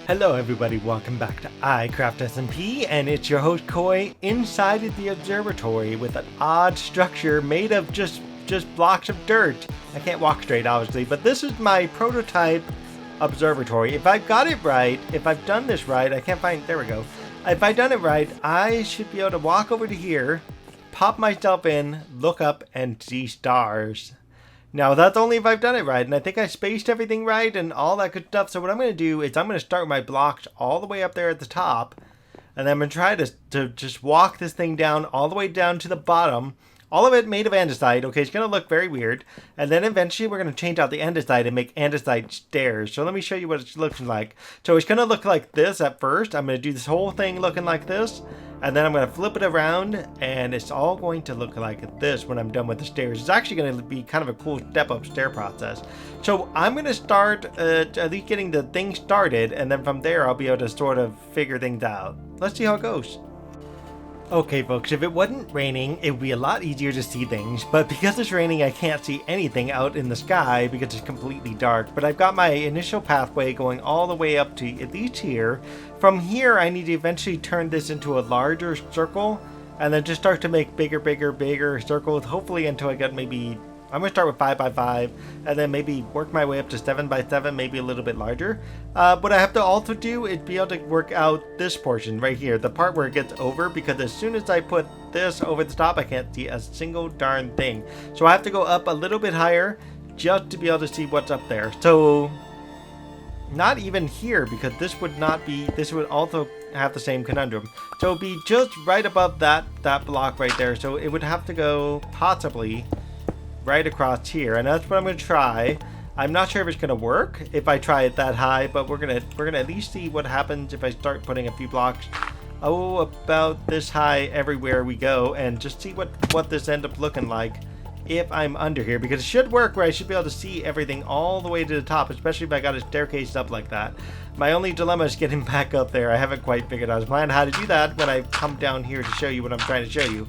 Hello everybody, welcome back to iCraft SMP, and it's your host Koi inside of the observatory with an odd structure made of just blocks of dirt. I can't walk straight obviously, but this is my prototype observatory. If I've got it right, if I've done this right, I can't find, there we go. If I've done it right, I should be able to walk over to here, pop myself in, look up, and see stars. Now, that's only if I've done it right, and I think I spaced everything right and all that good stuff. So what I'm going to do is I'm going to start my blocks all the way up there at the top, and then I'm going to try to just walk this thing down all the way down to the bottom. All of it made of andesite. Okay, it's going to look very weird. And then eventually we're going to change out the andesite and make andesite stairs. So let me show you what it looks like. So it's going to look like this at first. I'm going to do this whole thing looking like this. And then I'm going to flip it around, and it's all going to look like this when I'm done with the stairs. It's actually going to be kind of a cool step-up stair process. So I'm going to start at least getting the thing started, and then from there I'll be able to sort of figure things out. Let's see how it goes. Okay folks, if it wasn't raining, it would be a lot easier to see things, but because it's raining I can't see anything out in the sky because it's completely dark. But I've got my initial pathway going all the way up to at least here. From here I need to eventually turn this into a larger circle, and then just start to make bigger circles, hopefully until I get maybe, I'm going to start with 5 by 5, and then maybe work my way up to 7 by 7, maybe a little bit larger. What I have to also do is be able to work out this portion right here, the part where it gets over, because as soon as I put this over the top, I can't see a single darn thing. So I have to go up a little bit higher just to be able to see what's up there. So not even here, because this would not be, this would also have the same conundrum. So it would be just right above that block right there. So it would have to go possibly right across here, and that's what I'm going to try. I'm not sure if it's going to work if I try it that high, but we're gonna at least see what happens if I start putting a few blocks about this high everywhere we go, and just see what this ends up looking like if I'm under here, because it should work where I should be able to see everything all the way to the top, especially if I got a staircase up like that. My only dilemma is getting back up there. I haven't quite figured out a plan how to do that when I come down here to show you what I'm trying to show you.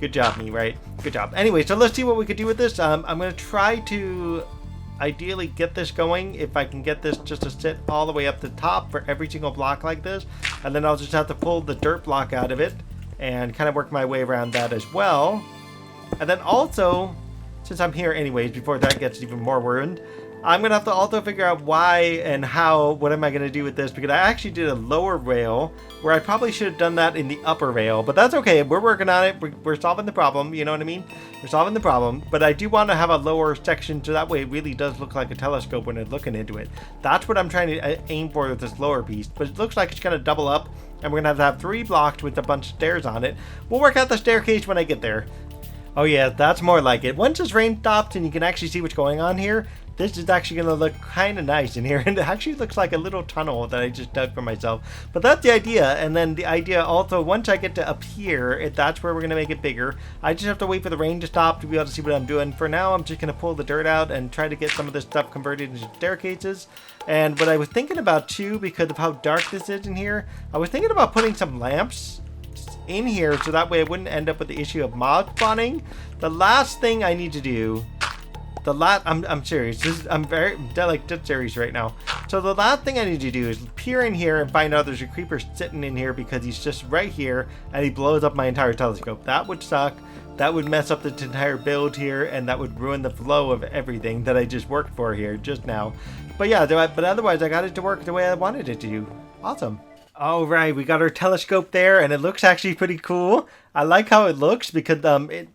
Good job, me, right? Good job. Anyway, so let's see what we could do with this. I'm going to try to ideally get this going. If I can get this just to sit all the way up the top for every single block like this. And then I'll just have to pull the dirt block out of it and kind of work my way around that as well. And then also, since I'm here anyways, before that gets even more ruined, I'm going to have to also figure out why and how, what am I going to do with this, because I actually did a lower rail where I probably should have done that in the upper rail, but that's okay. We're working on it. We're solving the problem. You know what I mean? We're solving the problem, but I do want to have a lower section so that way it really does look like a telescope when I'm looking into it. That's what I'm trying to aim for with this lower piece, but it looks like it's going to double up, and we're going to have 3 blocks with a bunch of stairs on it. We'll work out the staircase when I get there. Oh yeah, that's more like it. Once this rain stops and you can actually see what's going on here, this is actually going to look kind of nice in here. And it actually looks like a little tunnel that I just dug for myself. But that's the idea. And then the idea also, once I get to up here, if that's where we're going to make it bigger, I just have to wait for the rain to stop to be able to see what I'm doing. For now, I'm just going to pull the dirt out and try to get some of this stuff converted into staircases. And what I was thinking about too, because of how dark this is in here, I was thinking about putting some lamps in here so that way I wouldn't end up with the issue of mob spawning. The last thing I need to do, I'm serious. I'm dead serious right now. So the last thing I need to do is peer in here and find out there's a creeper sitting in here because he's just right here and he blows up my entire telescope. That would suck. That would mess up the entire build here, and that would ruin the flow of everything that I just worked for here just now. But yeah, but otherwise I got it to work the way I wanted it to. Awesome. All right, we got our telescope there, and it looks actually pretty cool. I like how it looks because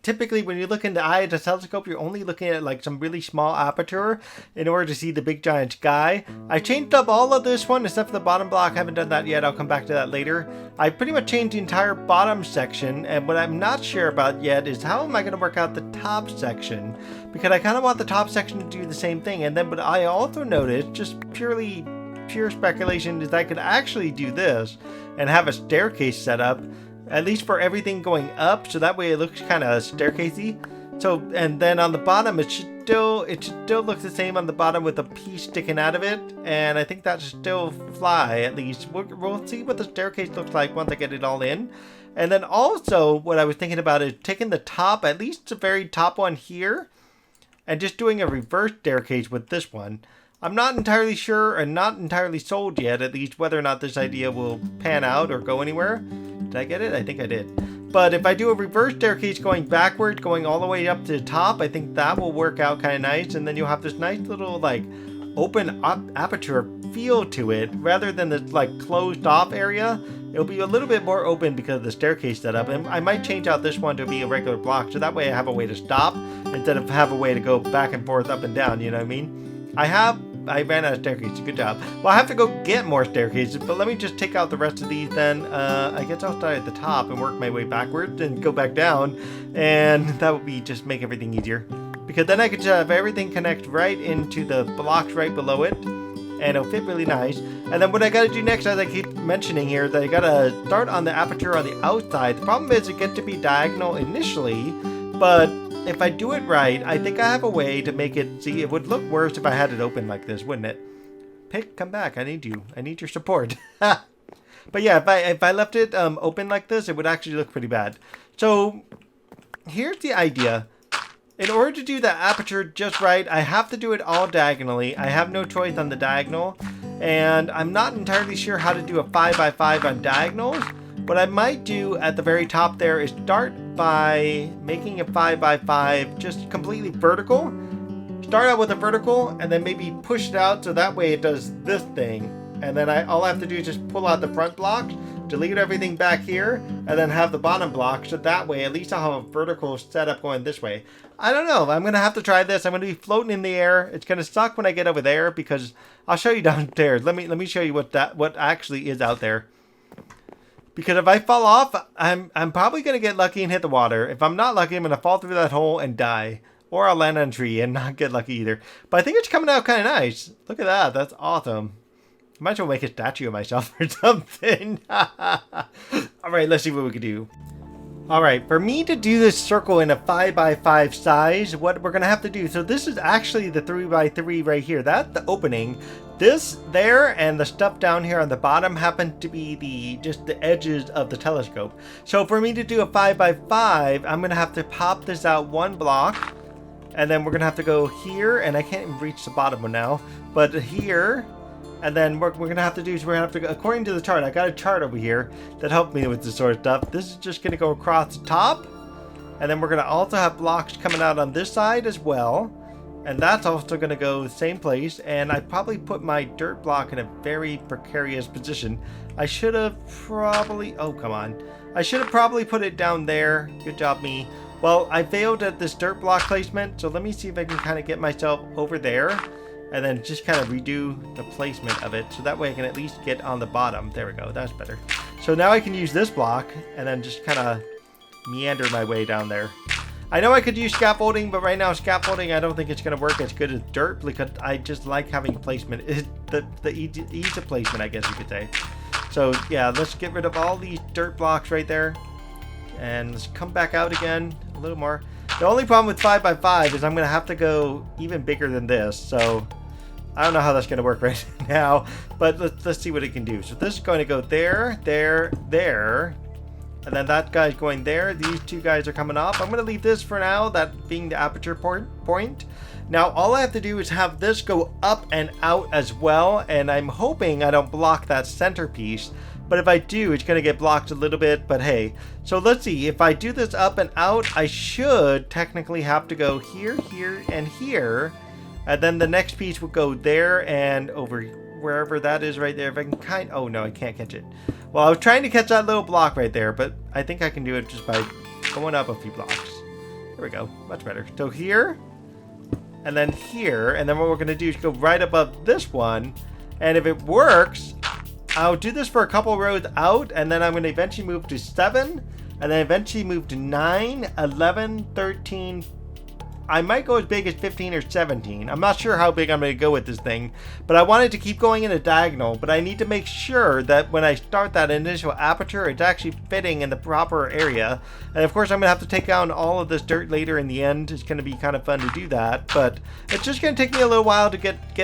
typically when you look in the eye of the telescope, you're only looking at like some really small aperture in order to see the big giant sky. I changed up all of this one except for the bottom block. I haven't done that yet. I'll come back to that later. I pretty much changed the entire bottom section, and what I'm not sure about yet is how am I going to work out the top section, because I kind of want the top section to do the same thing. And then what I also noticed, just pure speculation, is I could actually do this and have a staircase set up, at least for everything going up, so that way it looks kind of staircasey. So, and then on the bottom it should still look the same on the bottom with a piece sticking out of it, and I think that should still fly. At least we'll see what the staircase looks like once I get it all in. And then also what I was thinking about is taking the top, at least the very top one here, and just doing a reverse staircase with this one. I'm not entirely sure and not entirely sold yet, at least whether or not this idea will pan out or go anywhere. Did I get it? I think I did. But if I do a reverse staircase going backwards, going all the way up to the top, I think that will work out kind of nice. And then you'll have this nice little like open aperture feel to it rather than this like closed off area. It'll be a little bit more open because of the staircase setup, and I might change out this one to be a regular block so that way I have a way to stop instead of have a way to go back and forth up and down, you know what I mean? I ran out of staircases, good job. Well, I have to go get more staircases, but let me just take out the rest of these then. I guess I'll start at the top and work my way backwards and go back down, and that would be just make everything easier. Because then I could just have everything connect right into the blocks right below it, and it'll fit really nice. And then what I gotta do next, as I keep mentioning here, that I gotta start on the aperture on the outside. The problem is it gets to be diagonal initially, but if I do it right, I think I have a way to make it, see, it would look worse if I had it open like this, wouldn't it? Pick, come back, I need you. I need your support. But yeah, if I left it open like this, it would actually look pretty bad. So here's the idea. In order to do the aperture just right, I have to do it all diagonally. I have no choice on the diagonal, and I'm not entirely sure how to do a 5x5 on diagonals. What I might do at the very top there is start by making a 5x5 just completely vertical. Start out with a vertical and then maybe push it out so that way it does this thing. And then all I have to do is just pull out the front blocks, delete everything back here, and then have the bottom block. So that way at least I'll have a vertical setup going this way. I don't know. I'm going to have to try this. I'm going to be floating in the air. It's going to suck when I get over there because I'll show you downstairs. Let me show you what actually is out there. Because if I fall off, I'm probably going to get lucky and hit the water. If I'm not lucky, I'm going to fall through that hole and die. Or I'll land on a tree and not get lucky either. But I think it's coming out kind of nice. Look at that. That's awesome. I might as well make a statue of myself or something. Alright, let's see what we can do. Alright, for me to do this circle in a 5x5 size, what we're going to have to do, so this is actually the 3x3 right here. That's the opening. This there and the stuff down here on the bottom happen to be just the edges of the telescope. So for me to do a 5x5, I'm going to have to pop this out one block. And then we're going to have to go here, and I can't even reach the bottom one now, but here. And then what we're going to have to do is we're going to have to go, according to the chart, I got a chart over here that helped me with this sort of stuff. This is just going to go across the top. And then we're going to also have blocks coming out on this side as well. And that's also going to go the same place. And I probably put my dirt block in a very precarious position. I should have probably, oh, come on. I should have probably put it down there. Good job, me. Well, I failed at this dirt block placement. So let me see if I can kind of get myself over there. And then just kind of redo the placement of it. So that way I can at least get on the bottom. There we go. That's better. So now I can use this block and then just kind of meander my way down there. I know I could use scaffolding, but right now scaffolding I don't think it's going to work as good as dirt because I just like having placement. The ease of placement, I guess you could say. So yeah, let's get rid of all these dirt blocks right there. And let's come back out again a little more. The only problem with 5x5 is I'm going to have to go even bigger than this. So I don't know how that's going to work right now, but let's see what it can do. So this is going to go there, there, there. And then that guy's going there. These two guys are coming off. I'm going to leave this for now, that being the aperture point. Now all I have to do is have this go up and out as well. And I'm hoping I don't block that centerpiece. But if I do, it's going to get blocked a little bit. But hey, so let's see. If I do this up and out, I should technically have to go here, here, and here. And then the next piece would go there and over wherever that is right there. If I can oh no, I can't catch it. Well, I was trying to catch that little block right there, but I think I can do it just by going up a few blocks. There we go. Much better. So here, and then here. And then what we're going to do is go right above this one. And if it works, I'll do this for a couple rows out, and then I'm going to eventually move to 7, and then eventually move to 9, 11, 13. I might go as big as 15 or 17. I'm not sure how big I'm going to go with this thing, but I wanted to keep going in a diagonal, but I need to make sure that when I start that initial aperture, it's actually fitting in the proper area. And of course, I'm going to have to take down all of this dirt later in the end. It's going to be kind of fun to do that, but it's just going to take me a little while to get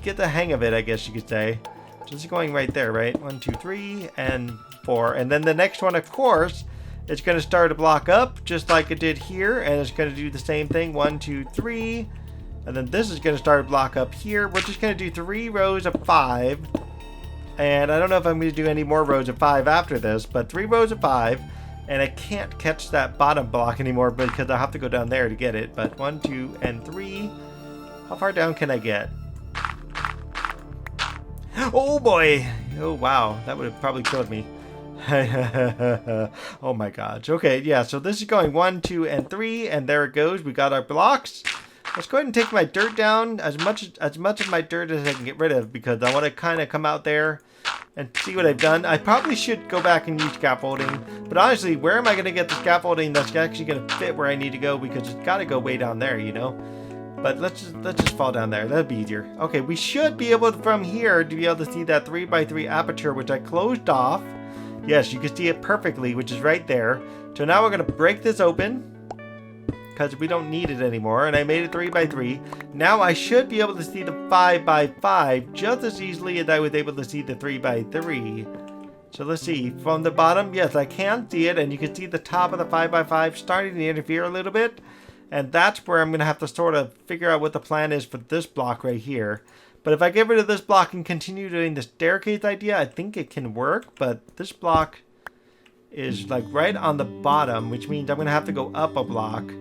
the hang of it, I guess you could say. So this is going right there, right? 1, 2, 3, and 4. And then the next one, of course, it's going to start a block up just like it did here. And it's going to do the same thing. 1, 2, 3. And then this is going to start a block up here. We're just going to do 3 rows of 5. And I don't know if I'm going to do any more rows of 5 after this, but 3 rows of 5. And I can't catch that bottom block anymore because I have to go down there to get it. But 1, 2, and 3. How far down can I get? Oh boy! Oh wow, that would have probably killed me. Oh my gosh. Okay, yeah, so this is going 1, 2, and 3, and there it goes. We got our blocks. Let's go ahead and take my dirt down, as much of my dirt as I can get rid of, because I want to kind of come out there and see what I've done. I probably should go back and use scaffolding, but honestly, where am I going to get the scaffolding that's actually going to fit where I need to go? Because it's got to go way down there, you know. But let's just fall down there. That'd be easier. Okay, we should be able to, from here, to be able to see that 3x3 aperture, which I closed off. Yes, you can see it perfectly, which is right there. So now we're going to break this open, because we don't need it anymore, and I made it 3x3. Now I should be able to see the 5x5 just as easily as I was able to see the 3x3. So let's see, from the bottom, yes, I can see it, and you can see the top of the 5x5 starting to interfere a little bit. And that's where I'm going to have to sort of figure out what the plan is for this block right here. But if I get rid of this block and continue doing the staircase idea, I think it can work, but this block is like right on the bottom, which means I'm going to have to go up a block.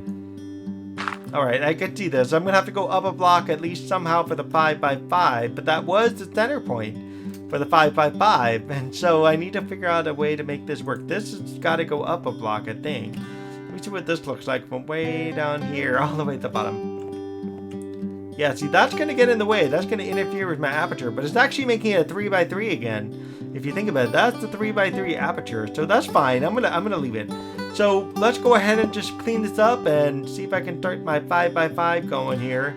Alright, I can see this. I'm going to have to go up a block at least somehow for the 5x5, but that was the center point for the 5x5, and so I need to figure out a way to make this work. This has got to go up a block, I think. Let me see what this looks like from way down here all the way at the bottom. Yeah, see, that's going to get in the way. That's going to interfere with my aperture, but it's actually making it a 3x3 again. If you think about it, that's the 3x3 aperture, so that's fine. I'm gonna leave it. So let's go ahead and just clean this up and see if I can start my 5x5 going here.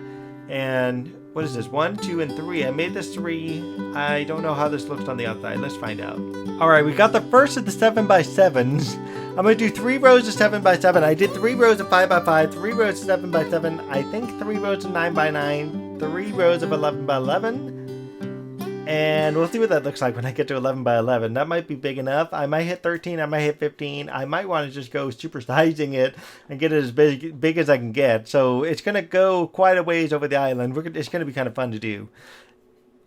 And what is this? 1, 2, and 3. I made this 3. I don't know how this looks on the outside. Let's find out. All right, we got the first of the 7x7s. I'm going to do 3 rows of 7x7. I did 3 rows of 5x5, 3 rows of 7x7, I think 3 rows of 9x9, 3 rows of 11x11. And we'll see what that looks like when I get to 11x11. That might be big enough. I might hit 13, I might hit 15. I might want to just go supersizing it and get it as big as I can get. So it's going to go quite a ways over the island. It's going to be kind of fun to do.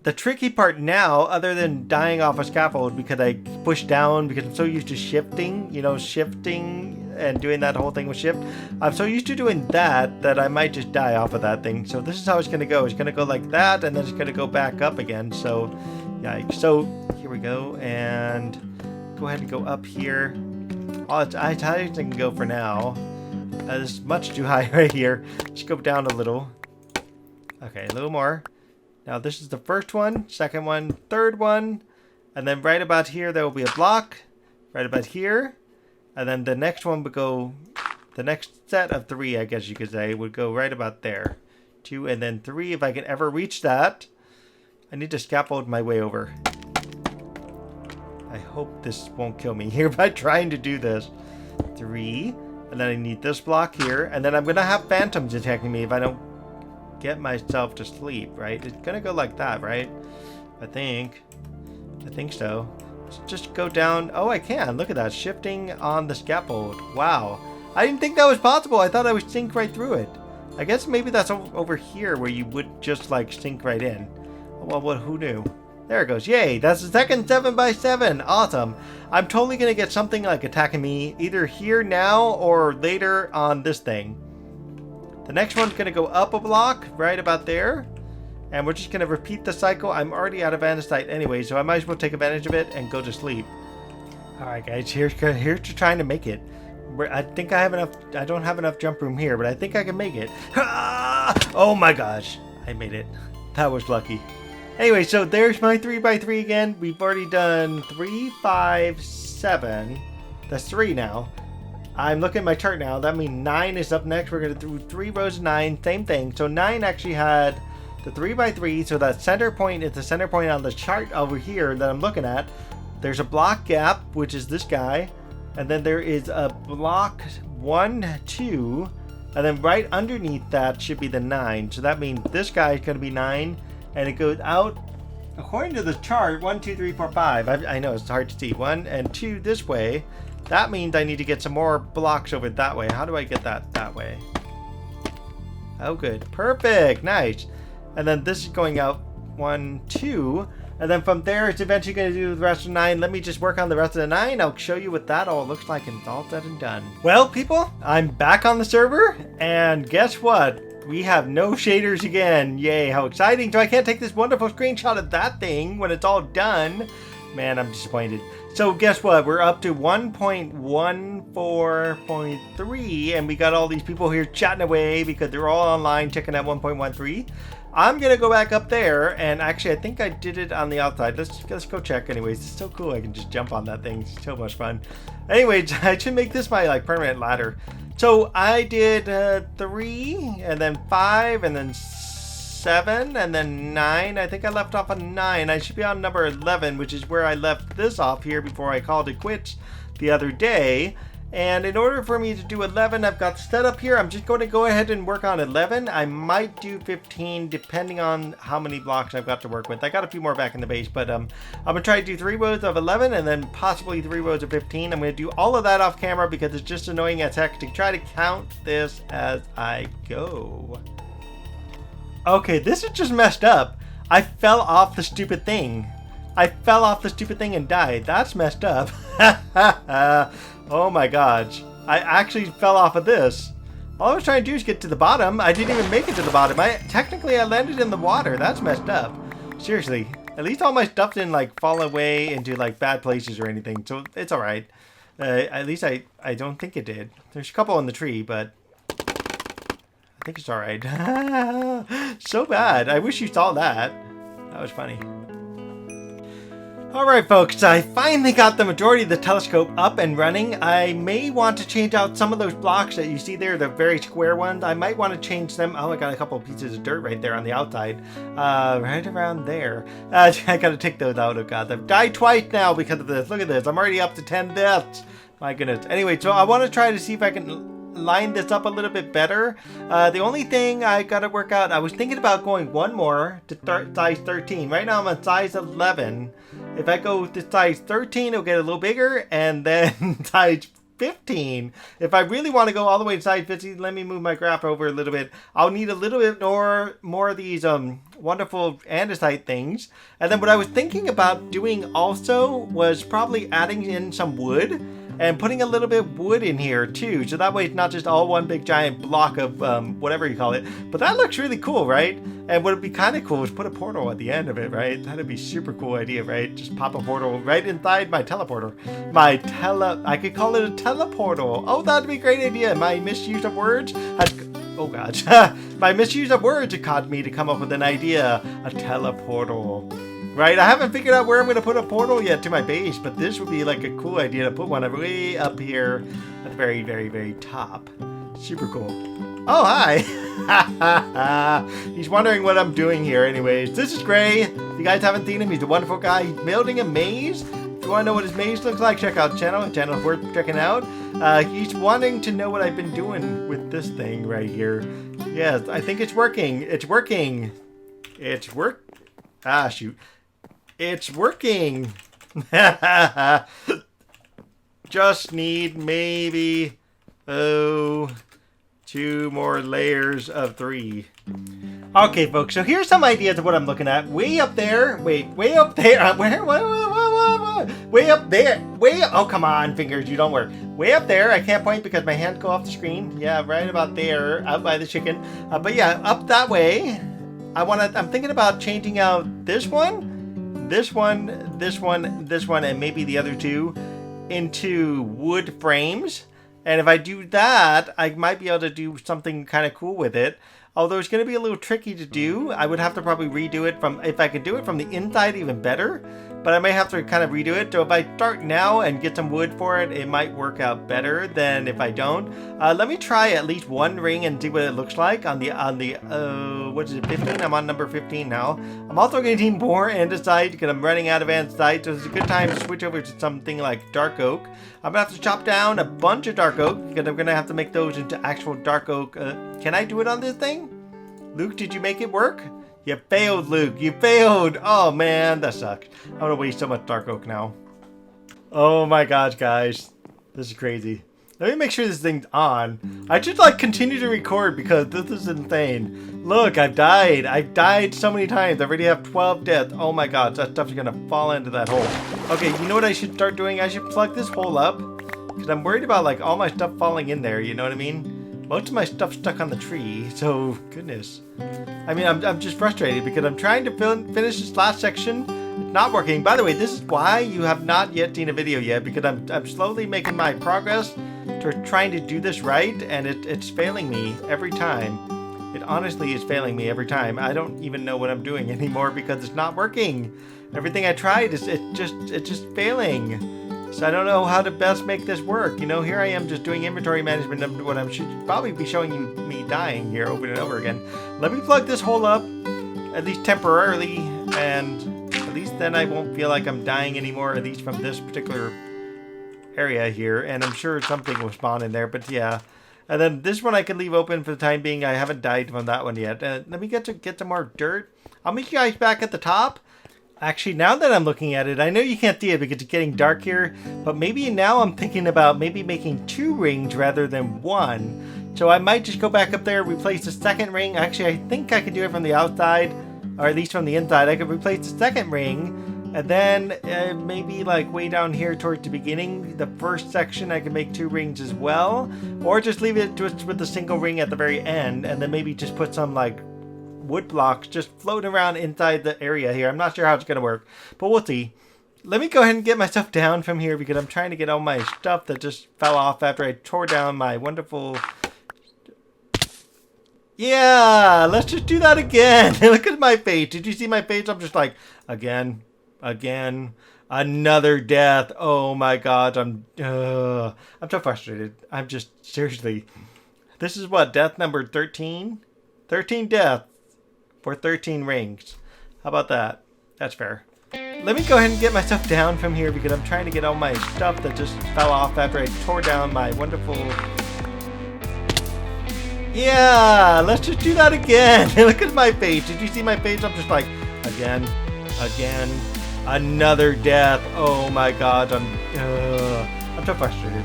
The tricky part now, other than dying off a scaffold because I push down because I'm so used to shifting, you know, shifting and doing that whole thing with shift. I'm so used to doing that I might just die off of that thing. So this is how it's going to go. It's going to go like that, and then it's going to go back up again. So, yikes. So here we go, and go ahead and go up here. Oh, it's as high as I can go for now. It's much too high right here. Just go down a little. Okay, a little more. Now this is the first one, second one, third one, and then right about here there will be a block, right about here, and then the next one would go, the next set of 3, I guess you could say, would go right about there. 2 and then 3, if I can ever reach that. I need to scaffold my way over. I hope this won't kill me here by trying to do this. 3, and then I need this block here, and then I'm going to have phantoms attacking me if I don't get myself to sleep, right? It's gonna go like that, right? I think so. Just go down. Oh, I can. Look at that. Shifting on the scaffold. Wow. I didn't think that was possible. I thought I would sink right through it. I guess maybe that's over here where you would just like sink right in. Well, who knew? There it goes. Yay. That's the second 7x7. Awesome. I'm totally gonna get something like attacking me either here now or later on this thing. The next one's going to go up a block, right about there. And we're just going to repeat the cycle. I'm already out of andesite anyway, so I might as well take advantage of it and go to sleep. Alright guys, here's to trying to make it. I think I have enough, I don't have enough jump room here, but I think I can make it. Oh my gosh, I made it. That was lucky. Anyway, so there's my 3x3 again. We've already done 3, 5, 7. That's 3 now. I'm looking at my chart now. That means 9 is up next. We're going to do 3 rows of 9. Same thing. So 9 actually had the 3x3. So that center point is the center point on the chart over here that I'm looking at. There's a block gap, which is this guy. And then there is a block 1, 2. And then right underneath that should be the 9. So that means this guy is going to be 9. And it goes out, according to the chart, 1, 2, 3, 4, 5. I know it's hard to see. 1 and 2 this way. That means I need to get some more blocks over that way. How do I get that way? Oh, good. Perfect. Nice. And then this is going out 1, 2. And then from there, it's eventually going to do the rest of 9. Let me just work on the rest of the 9. I'll show you what that all looks like, and it's all said and done. Well, people, I'm back on the server. And guess what? We have no shaders again. Yay, how exciting. So I can't take this wonderful screenshot of that thing when it's all done. Man, I'm disappointed. So guess what? We're up to 1.14.3, and we got all these people here chatting away because they're all online checking out 1.13. I'm gonna go back up there, and actually I think I did it on the outside. Let's go check anyways. It's so cool. I can just jump on that thing. It's so much fun. Anyways, I should make this my like permanent ladder. So I did 3, and then 5, and then 7, and then 9. I think I left off on 9. I should be on number 11, which is where I left this off here before I called it quits the other day. And in order for me to do 11, I've got set up here. I'm just going to go ahead and work on 11. I might do 15 depending on how many blocks I've got to work with. I got a few more back in the base, but I'm going to try to do 3 rows of 11 and then possibly 3 rows of 15. I'm going to do all of that off camera because it's just annoying as heck to try to count this as I go. Okay, this is just messed up. I fell off the stupid thing. I fell off the stupid thing and died. That's messed up. Oh my gosh. I actually fell off of this. All I was trying to do is get to the bottom. I didn't even make it to the bottom. Technically I landed in the water. That's messed up. Seriously. At least all my stuff didn't like fall away into like bad places or anything. So it's alright. At least I don't think it did. There's a couple in the tree, but I think it's alright. So bad. I wish you saw that. That was funny. Alright folks, I finally got the majority of the telescope up and running. I may want to change out some of those blocks that you see there, the very square ones. I might want to change them. Oh, I got a couple of pieces of dirt right there on the outside. Right around there. I gotta take those out. Oh god, I've died twice now because of this. Look at this, I'm already up to 10 deaths. My goodness. Anyway, so I want to try to see if I can line this up a little bit better. The only thing I gotta work out, I was thinking about going one more to size 13. Right now I'm on size 11. If I go to size 13, it'll get a little bigger, and then size 15. If I really want to go all the way to size 15, let me move my graph over a little bit. I'll need a little bit more of these wonderful andesite things. And then what I was thinking about doing also was probably adding in some wood and putting a little bit of wood in here too, so that way it's not just all one big giant block of whatever you call it. But that looks really cool, right? And what would be kind of cool is put a portal at the end of it, right? That'd be super cool idea, right? Just pop a portal right inside my teleporter. I could call it a teleportal. Oh, that'd be a great idea. My misuse of words has, oh gosh. My misuse of words had caused me to come up with an idea, a teleportal. Right, I haven't figured out where I'm going to put a portal yet to my base, but this would be like a cool idea to put one way up here at the very, very, very top. Super cool. Oh, hi! He's wondering what I'm doing here anyways. This is Gray. If you guys haven't seen him, he's a wonderful guy. He's building a maze. If you want to know what his maze looks like, check out the channel. The channel is worth checking out. He's wanting to know what I've been doing with this thing right here. Yes, I think it's working. It's working. Ah, shoot. It's working. Just need maybe, 2 more layers of 3. Okay, folks, so here's some ideas of what I'm looking at. Way up there. Wait, way up there. Where? Way up there. Oh, come on, fingers, you don't work. Way up there. I can't point because my hands go off the screen. Yeah, right about there, out by the chicken. But yeah, up that way. I'm thinking about changing out this one. This one, and maybe the other 2 into wood frames. And if I do that, I might be able to do something kind of cool with it. Although it's going to be a little tricky to do. I would have to probably redo it from, if I could do it from the inside, even better. But I may have to kind of redo it. So if I start now and get some wood for it, it might work out better than if I don't. Let me try at least one ring and see what it looks like on the what is it, 15? I'm on number 15 now. I'm also going to need more andesite because I'm running out of andesite. So it's a good time to switch over to something like dark oak. I'm going to have to chop down a bunch of dark oak because I'm going to have to make those into actual dark oak. Can I do it on this thing? Luke, did you make it work? You failed, Luke. You failed. Oh, man. That sucks. I'm going to waste so much dark oak now. Oh, my gosh, guys. This is crazy. Let me make sure this thing's on. I should like continue to record because this is insane. Look, I've died. I've died so many times. I already have 12 deaths. Oh my god, that stuff's gonna fall into that hole. Okay, you know what I should start doing? I should plug this hole up. Because I'm worried about like all my stuff falling in there, you know what I mean? Most of my stuff's stuck on the tree, so goodness. I mean, I'm just frustrated because I'm trying to finish this last section. It's not working. By the way, this is why you have not yet seen a video yet, because I'm slowly making my progress to trying to do this right, and it's failing me every time. It honestly is failing me every time. I don't even know what I'm doing anymore because it's not working. Everything I tried it's just failing. So I don't know how to best make this work. You know, here I am just doing inventory management of what I should probably be showing you me dying here over and over again. Let me plug this hole up, at least temporarily, and at least then I won't feel like I'm dying anymore, at least from this particular area here. And I'm sure something will spawn in there, but yeah. And then this one I can leave open for the time being. I haven't died from that one yet. Let me get some more dirt. I'll meet you guys back at the top. Actually, now that I'm looking at it, I know you can't see it because it's getting dark here, but maybe now I'm thinking about maybe making 2 rings rather than 1. So I might just go back up there, replace the second ring. Actually, I think I can do it from the outside, or at least from the inside. I could replace the second ring, and then maybe like way down here towards the beginning, the first section, I can make 2 rings as well. Or just leave it just with a single ring at the very end, and then maybe just put some like wood blocks just floating around inside the area here. I'm not sure how it's gonna work, but we'll see. Let me go ahead and get myself down from here because I'm trying to get all my stuff that just fell off after I tore down my wonderful... Yeah, let's just do that again. Look at my face. Did you see my face? I'm just like, again, another death. Oh my god, I'm so frustrated. I'm just, seriously. This is what, death number 13? 13 deaths for 13 rings. How about that? That's fair. Let me go ahead and get myself down from here because I'm trying to get all my stuff that just fell off after I tore down my wonderful... Yeah, let's just do that again. Look at my face. Did you see my face? I'm just like, again, another death. Oh my god, I'm so frustrated.